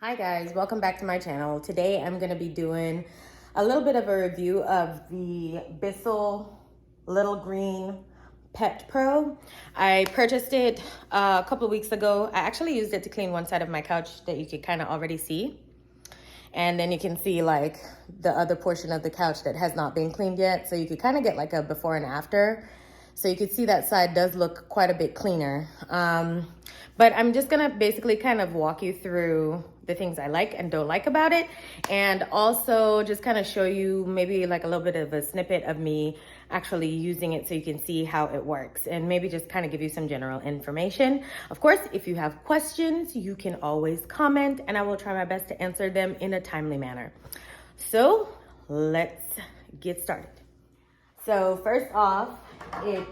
Hi guys, welcome back to my channel. Today I'm going to be doing a little bit of a review of the Bissell Little Green Pet Pro. I purchased it a couple of weeks ago. I actually used it to clean one side of my couch that you could kind of already see. And then you can see like the other portion of the couch that has not been cleaned yet. So you could kind of get like a before and after. So you can see that side does look quite a bit cleaner. But I'm just gonna basically kind of walk you through the things I like and don't like about it. And also just kind of show you maybe like a little bit of a snippet of me actually using it so you can see how it works. And maybe just kind of give you some general information. Of course, if you have questions, you can always comment and I will try my best to answer them in a timely manner. So let's get started. So first off, it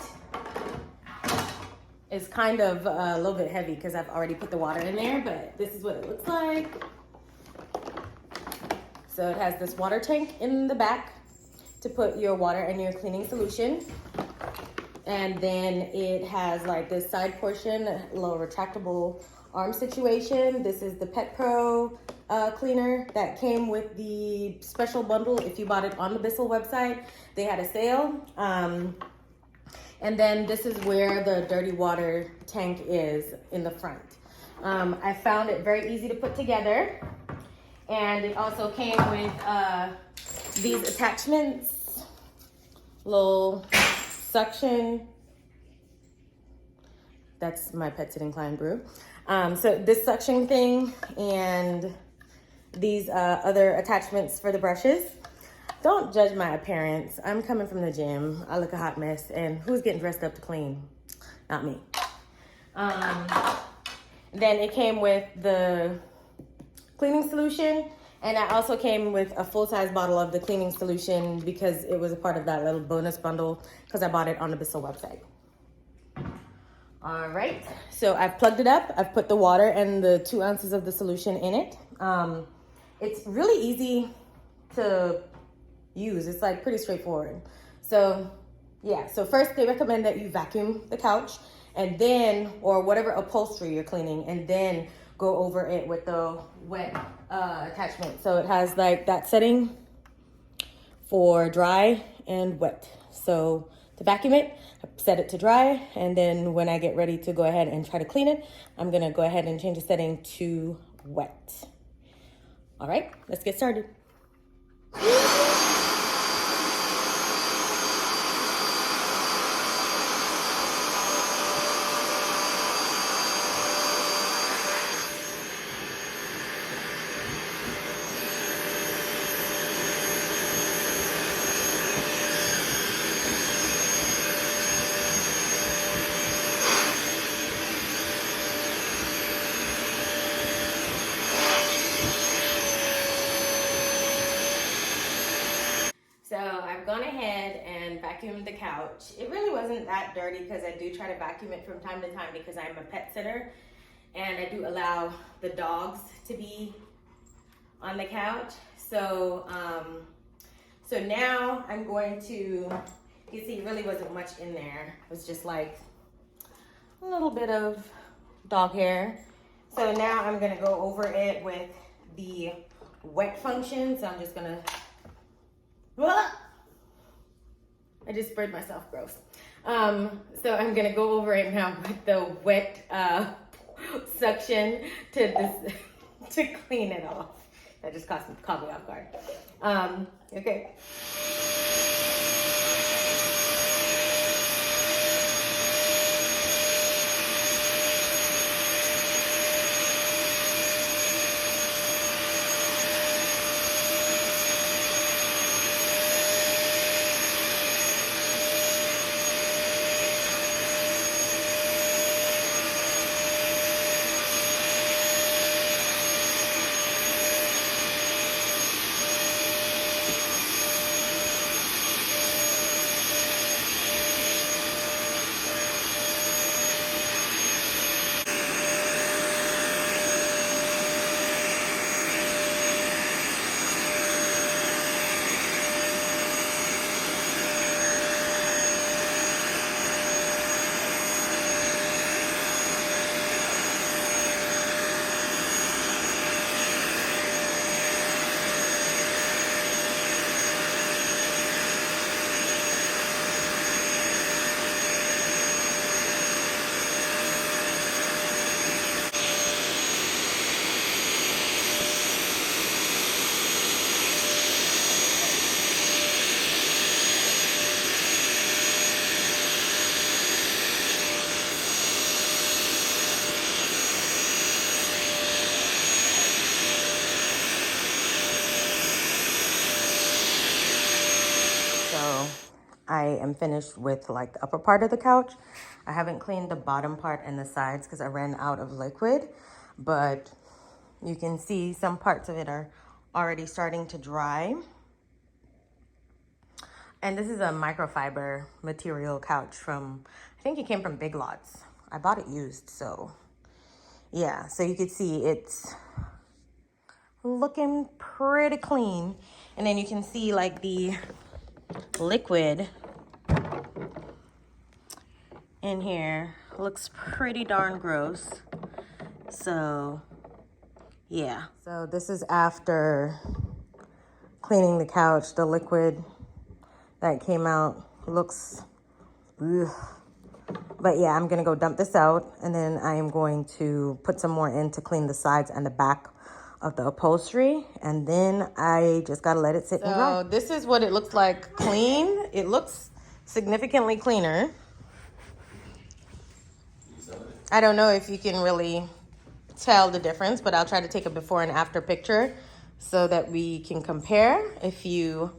is kind of a little bit heavy because I've already put the water in there, but this is what it looks like. So it has this water tank in the back to put your water and your cleaning solution. And then it has like this side portion, a little retractable arm situation. This is the Pet Pro cleaner that came with the special bundle. If you bought it on the Bissell website, they had a sale. And then this is where the dirty water tank is in the front. I found it very easy to put together. And it also came with these attachments, little suction. That's my pet sitting client brew. So this suction thing and these other attachments for the brushes. Don't judge my appearance. I'm coming from the gym. I look a hot mess. And who's getting dressed up to clean? Not me. Then it came with the cleaning solution. And I also came with a full-size bottle of the cleaning solution because it was a part of that little bonus bundle because I bought it on the Bissell website. All right. So I've plugged it up. I've put the water and the 2 ounces of the solution in it. It's really easy to use. It's like pretty straightforward. So yeah, so first they recommend that you vacuum the couch and then, or whatever upholstery you're cleaning, and then go over it with the wet attachment. So it has like that setting for dry and wet. So to vacuum it, I set it to dry, and then when I get ready to go ahead and try to clean it, I'm gonna go ahead and change the setting to wet. All right, let's get started. So I've gone ahead and vacuumed the couch. It really wasn't that dirty because I do try to vacuum it from time to time because I'm a pet sitter and I do allow the dogs to be on the couch. So, so now I'm going to, you see, it really wasn't much in there. It was just like a little bit of dog hair. So now I'm gonna go over it with the wet function. So I'm just gonna, I just sprayed myself, gross. So I'm gonna go over it now with the wet suction to clean it off. That just caught me off guard. Okay. am finished with like the upper part of the couch. I haven't cleaned the bottom part and the sides because I ran out of liquid, but you can see some parts of it are already starting to dry. And this is a microfiber material couch from, I think it came from Big Lots. I bought it used, so yeah. So you can see it's looking pretty clean. And then you can see like the liquid in here looks pretty darn gross. So yeah. So this is after cleaning the couch. The liquid that came out looks ugh. But yeah, I'm gonna go dump this out, and then I am going to put some more in to clean the sides and the back of the upholstery, and then I just gotta let it sit and dry. So this is what it looks like clean. It looks significantly cleaner. I don't know if you can really tell the difference, but I'll try to take a before and after picture so that we can compare. If you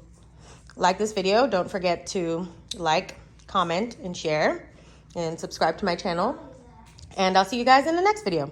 like this video, don't forget to like, comment, and share, and subscribe to my channel. And I'll see you guys in the next video.